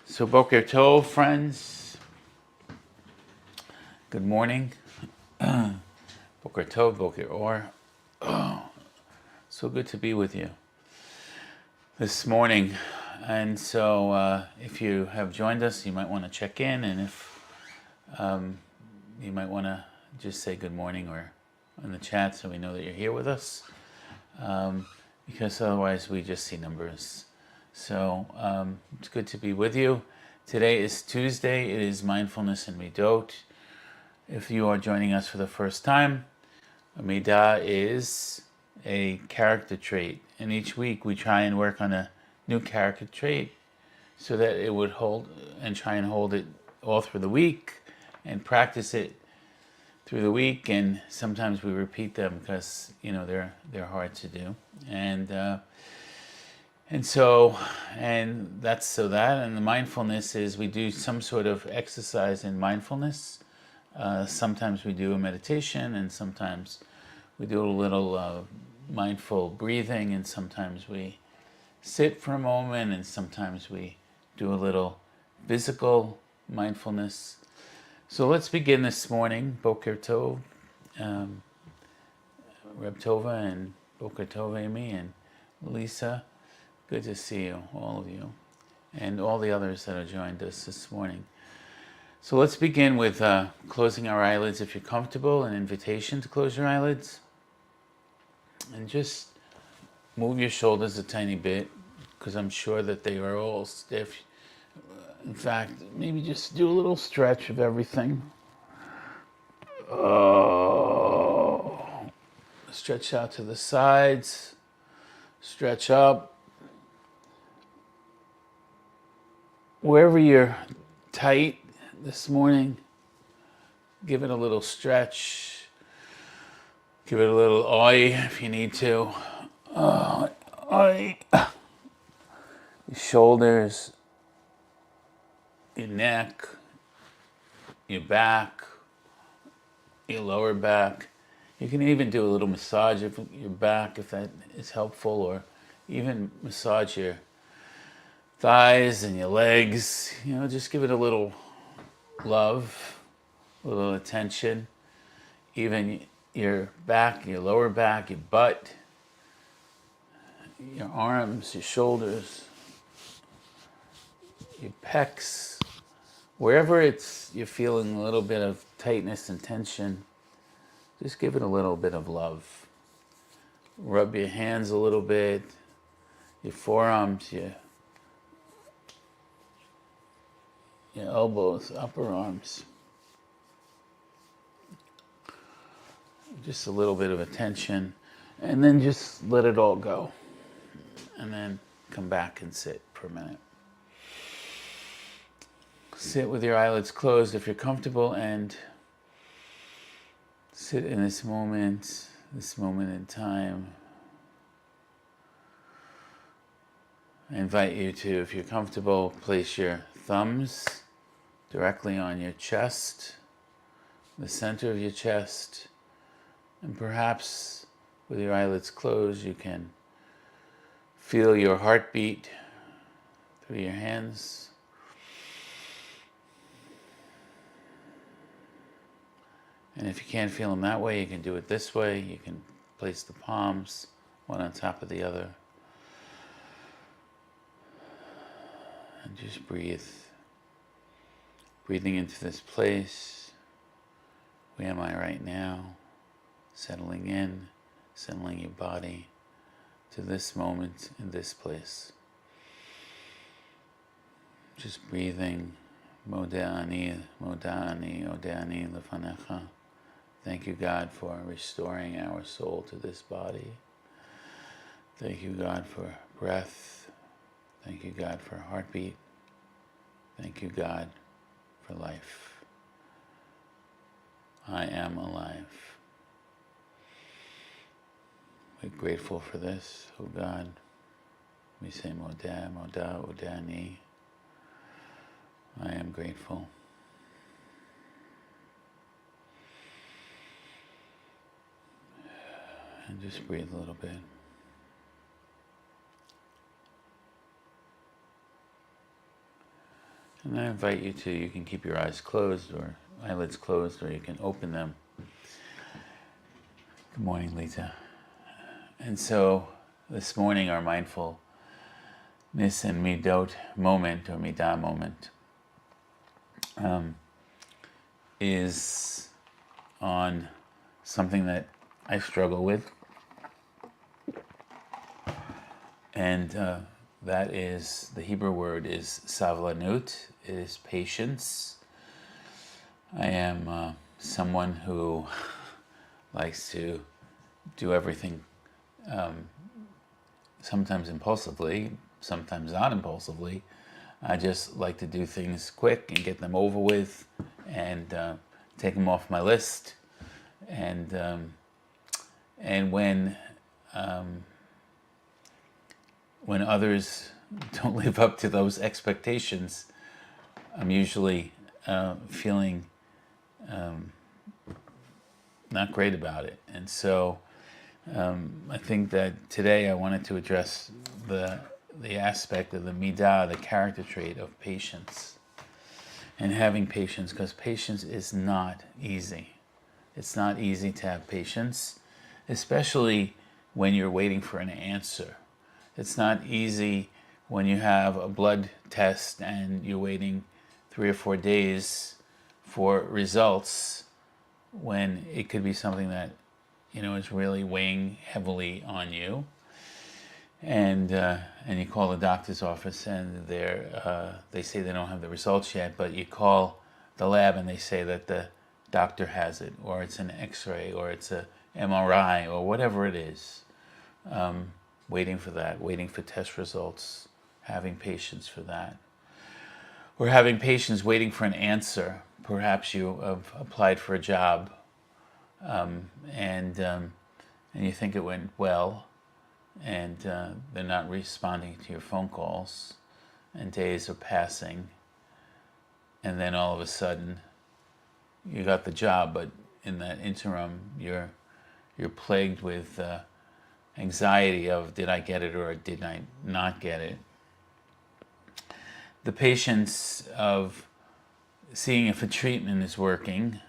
So Boker Tov, friends. Good morning. Boker Tov, Boker Or. So good to be with you this morning. And so if you have joined us, you might want to check in. And if you might want to just say good morning or in the chat so we know that you're here with us. Because otherwise we just see numbers. So it's good to be with you. Today is Tuesday. It is Mindfulness and Middot. If you are joining us for the first time, a Middah is a character trait. And each week we try and work on a new character trait so that it would hold and try and hold it all through the week and practice it through the week. And sometimes we repeat them because, they're hard to do. And the mindfulness is we do some sort of exercise in mindfulness. Sometimes we do a meditation, and sometimes we do a little mindful breathing, and sometimes we sit for a moment, and sometimes we do a little physical mindfulness. So let's begin this morning. Boker Tov, Reb Tova, and Boker Tov, Amy, and Lisa. Good to see you, all of you, and all the others that have joined us this morning. So let's begin with closing our eyelids if you're comfortable, an invitation to close your eyelids. And just move your shoulders a tiny bit, because I'm sure that they are all stiff. In fact, maybe just do a little stretch of everything. Stretch out to the sides, stretch up. Wherever you're tight this morning, give it a little stretch. Give it a little oi if you need to. Oi. Your shoulders, your neck, your back, your lower back. You can even do a little massage of your back if that is helpful, or even massage your thighs and your legs. Just give it a little love, a little attention. Even your back, your lower back, your butt, your arms, your shoulders, your pecs, wherever you're feeling a little bit of tightness and tension, just give it a little bit of love. Rub your hands a little bit, your forearms, your elbows, upper arms. Just a little bit of attention, and then just let it all go. And then come back and sit for a minute. Sit with your eyelids closed if you're comfortable, and sit in this moment in time. I invite you to, if you're comfortable, place your thumbs directly on your chest, the center of your chest, and perhaps with your eyelids closed, you can feel your heartbeat through your hands. And if you can't feel them that way, you can do it this way. You can place the palms one on top of the other. And just breathe. Breathing into this place. Where am I right now? Settling in, settling your body to this moment in this place. Just breathing. Moda'ani, moda'ani, oda'ani lefanecha. Thank you, God, for restoring our soul to this body. Thank you, God, for breath. Thank you, God, for heartbeat. Thank you, God, for life. I am alive. We're grateful for this, oh God. We say Modah, Modah, Odani. I am grateful. And just breathe a little bit. And I invite you to, you can keep your eyes closed or eyelids closed, or you can open them. Good morning, Lita. And so this morning our mindfulness and Middot moment, or Middah moment, is on something that I struggle with, and that is, the Hebrew word is savlanut. It is patience. I am someone who likes to do everything sometimes impulsively, sometimes not impulsively. I just like to do things quick and get them over with and take them off my list. And when others don't live up to those expectations, I'm usually feeling not great about it. And so I think that today I wanted to address the aspect of the Middah, the character trait of patience, and having patience, because patience is not easy. It's not easy to have patience, especially when you're waiting for an answer. It's not easy when you have a blood test and you're waiting 3 or 4 days for results, when it could be something that, is really weighing heavily on you. And you call the doctor's office and they say they don't have the results yet, but you call the lab and they say that the doctor has it, or it's an X-ray, or it's a MRI, or whatever it is. Waiting for that, waiting for test results, having patience for that. Or having patience waiting for an answer. Perhaps you have applied for a job and you think it went well, and they're not responding to your phone calls, and days are passing, and then all of a sudden you got the job, but in that interim you're plagued with anxiety of, did I get it or did I not get it? The patience of seeing if a treatment is working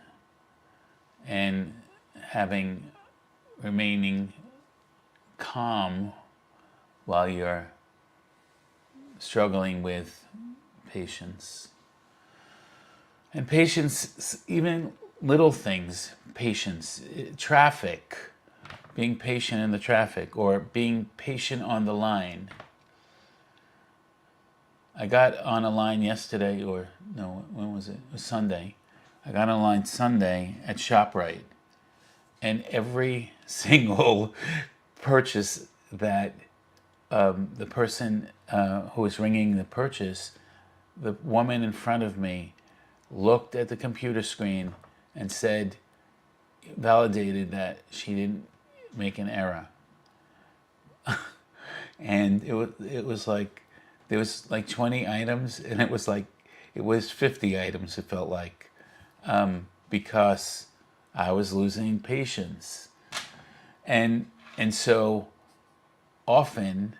and remaining calm while you're struggling with patience. And patience, even little things, patience, traffic, being patient in the traffic, or being patient on the line. I got on a line yesterday, or no, when was it? It was Sunday. I got on a line Sunday at ShopRite, and every single purchase that the person who was ringing the purchase, the woman in front of me looked at the computer screen and said, validated that she didn't make an error. And it was like, there was like 20 items, and it was 50 items, it felt like, because I was losing patience. And so often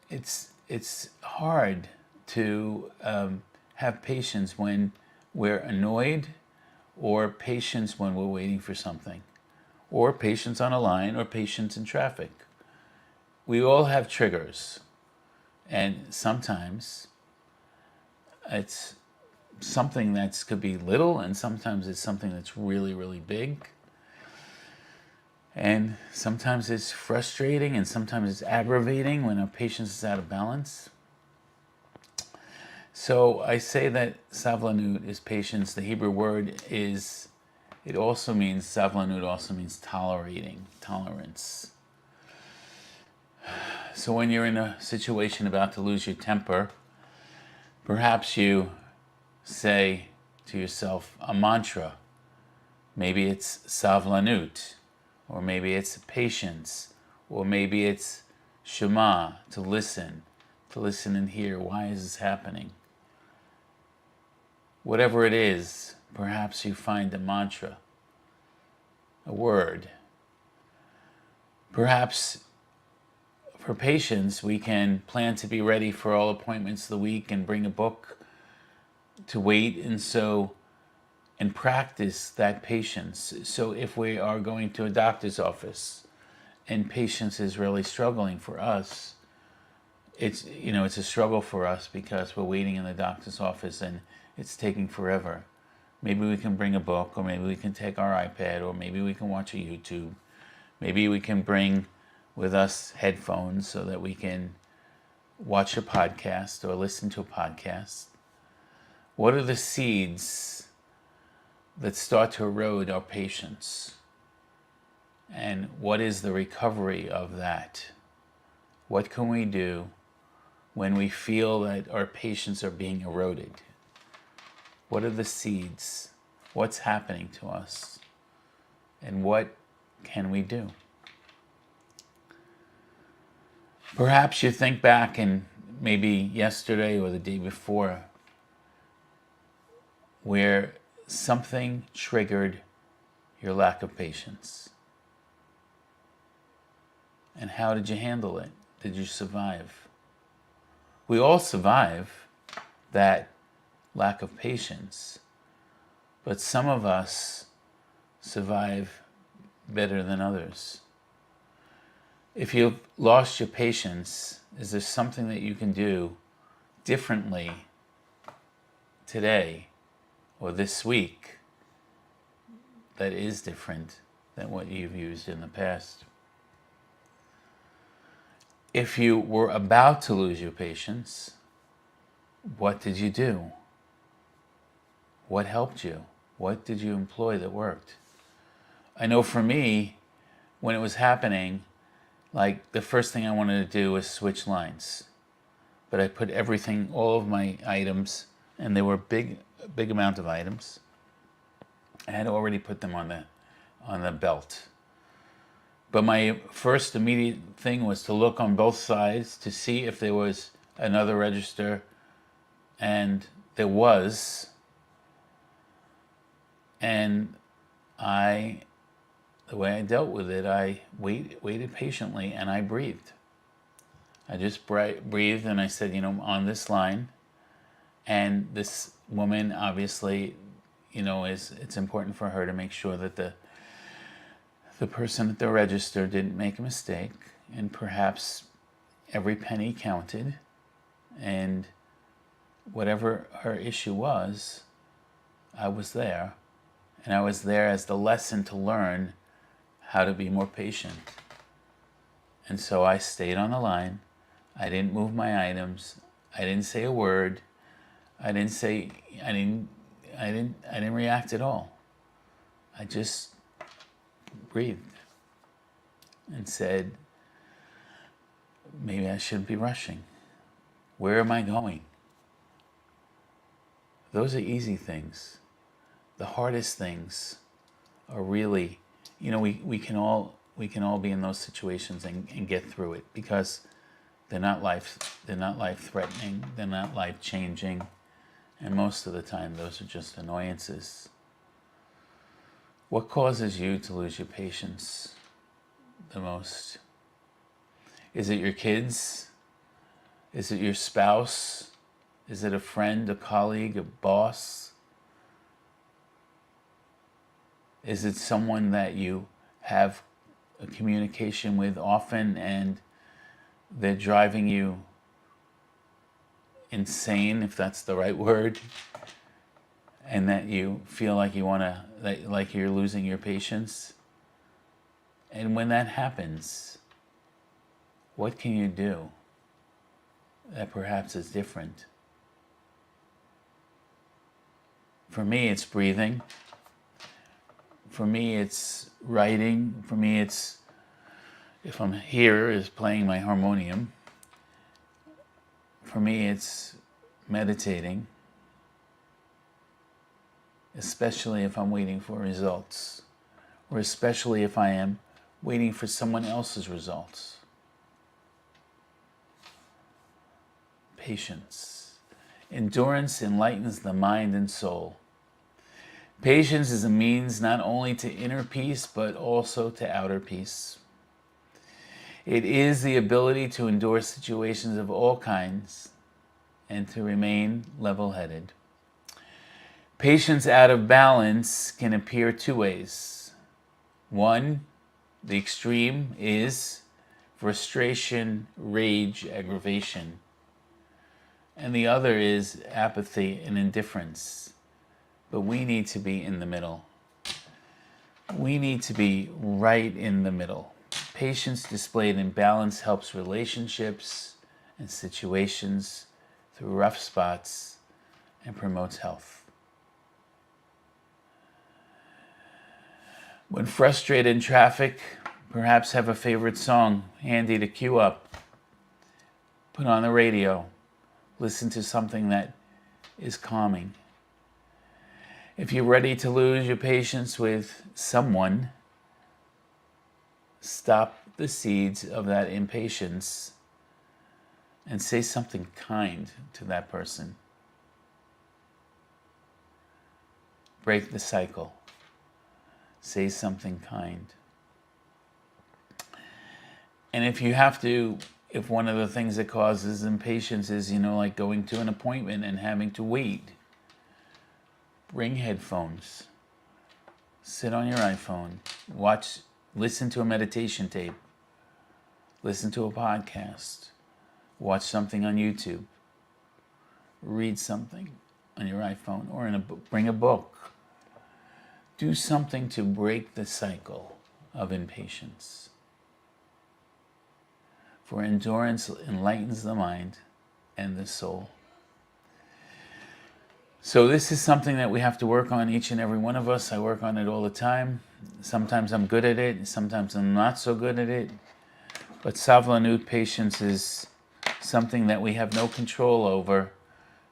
it's hard to have patience when we're annoyed, or patience when we're waiting for something, or patience on a line, or patience in traffic. We all have triggers, and sometimes it's something that could be little, and sometimes it's something that's really, really big. And sometimes it's frustrating, and sometimes it's aggravating when our patience is out of balance. So I say that savlanut is patience. The Hebrew word is, it also means, savlanut also means tolerating, tolerance. So when you're in a situation about to lose your temper, perhaps you say to yourself a mantra. Maybe it's savlanut, or maybe it's patience, or maybe it's shema, to listen and hear, why is this happening? Whatever it is, perhaps you find a mantra, a word. Perhaps for patience, we can plan to be ready for all appointments of the week and bring a book to wait, and practice that patience. So if we are going to a doctor's office and patience is really struggling for us, it's a struggle for us because we're waiting in the doctor's office and it's taking forever. Maybe we can bring a book, or maybe we can take our iPad, or maybe we can watch a YouTube. Maybe we can bring with us headphones so that we can watch a podcast or listen to a podcast. What are the seeds that start to erode our patience? And what is the recovery of that? What can we do when we feel that our patience are being eroded? What are the seeds? What's happening to us? And what can we do? Perhaps you think back, and maybe yesterday or the day before, where something triggered your lack of patience. And how did you handle it? Did you survive? We all survive that lack of patience, but some of us survive better than others. If you've lost your patience, is there something that you can do differently today or this week that is different than what you've used in the past? If you were about to lose your patience, what did you do? What helped you? What did you employ that worked? I know for me, when it was happening, like the first thing I wanted to do was switch lines. But I put everything, all of my items, and they were big amount of items. I had already put them on the belt. But my first immediate thing was to look on both sides to see if there was another register, and there was. And the way I dealt with it, I waited patiently, and I breathed. I just breathed, and I said, on this line, and this woman, obviously, it's important for her to make sure that the person at the register didn't make a mistake, and perhaps every penny counted, and whatever her issue was, I was there. And I was there as the lesson to learn how to be more patient. And so I stayed on the line. I didn't move my items. I didn't say a word. I didn't react at all. I just breathed and said, maybe I shouldn't be rushing. Where am I going? Those are easy things. The hardest things are really, we can all be in those situations and get through it, because they're not life threatening, they're not life changing, and most of the time those are just annoyances. What causes you to lose your patience the most? Is it your kids? Is it your spouse? Is it a friend, a colleague, a boss? Is it someone that you have a communication with often and they're driving you insane, if that's the right word, and that you feel like like you're losing your patience? And when that happens, what can you do that perhaps is different? For me, it's breathing. For me, it's writing. For me, it's, if I'm here, is playing my harmonium. For me, it's meditating, especially if I'm waiting for results, or especially if I am waiting for someone else's results. Patience. Endurance enlightens the mind and soul. Patience is a means not only to inner peace, but also to outer peace. It is the ability to endure situations of all kinds and to remain level-headed. Patience out of balance can appear two ways. One, the extreme, is frustration, rage, aggravation. And the other is apathy and indifference. But we need to be in the middle. We need to be right in the middle. Patience displayed in balance helps relationships and situations through rough spots and promotes health. When frustrated in traffic, perhaps have a favorite song handy to cue up. Put on the radio. Listen to something that is calming. If you're ready to lose your patience with someone, stop the seeds of that impatience and say something kind to that person. Break the cycle. Say something kind. And if one of the things that causes impatience is, like going to an appointment and having to wait, bring headphones. Sit on your iPhone. Listen to a meditation tape. Listen to a podcast. Watch something on YouTube. Read something on your iPhone or in a book. Bring a book. Do something to break the cycle of impatience. For endurance enlightens the mind and the soul. So this is something that we have to work on, each and every one of us. I work on it all the time. Sometimes I'm good at it, sometimes I'm not so good at it. But savlanut, patience, is something that we have no control over.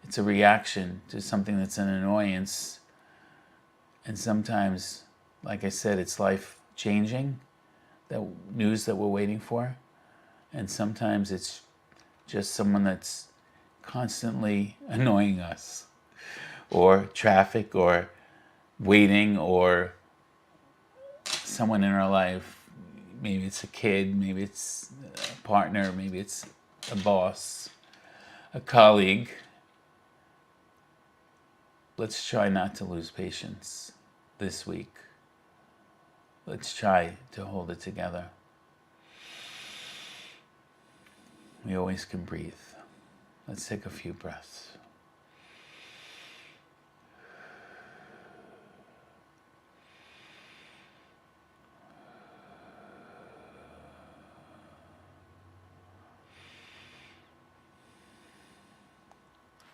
It's a reaction to something that's an annoyance. And sometimes, like I said, it's life-changing, that news that we're waiting for. And sometimes it's just someone that's constantly annoying us. Or traffic, or waiting, or someone in our life. Maybe it's a kid, maybe it's a partner, maybe it's a boss, a colleague. Let's try not to lose patience this week. Let's try to hold it together. We always can breathe. Let's take a few breaths.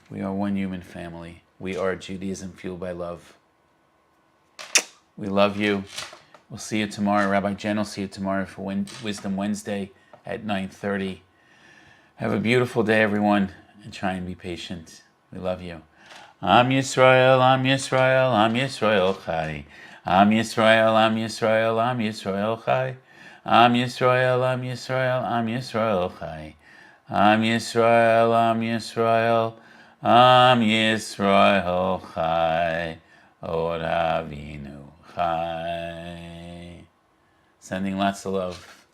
We are one human family. We are Judaism fueled by love. We love you. We'll see you tomorrow. Rabbi Jay will see you tomorrow for Wisdom Wednesday at 9:30. Have a beautiful day, everyone, and try and be patient. We love you. Am Yisrael, Am Yisrael, Am Yisrael Chai. Am Yisrael, Am Yisrael, Am Yisrael Chai. Am Yisrael, Am Yisrael, Am Yisrael Chai. Am Yisrael, Am Yisrael, Am Yisrael Chai. Od Avinu Chai. Sending lots of love.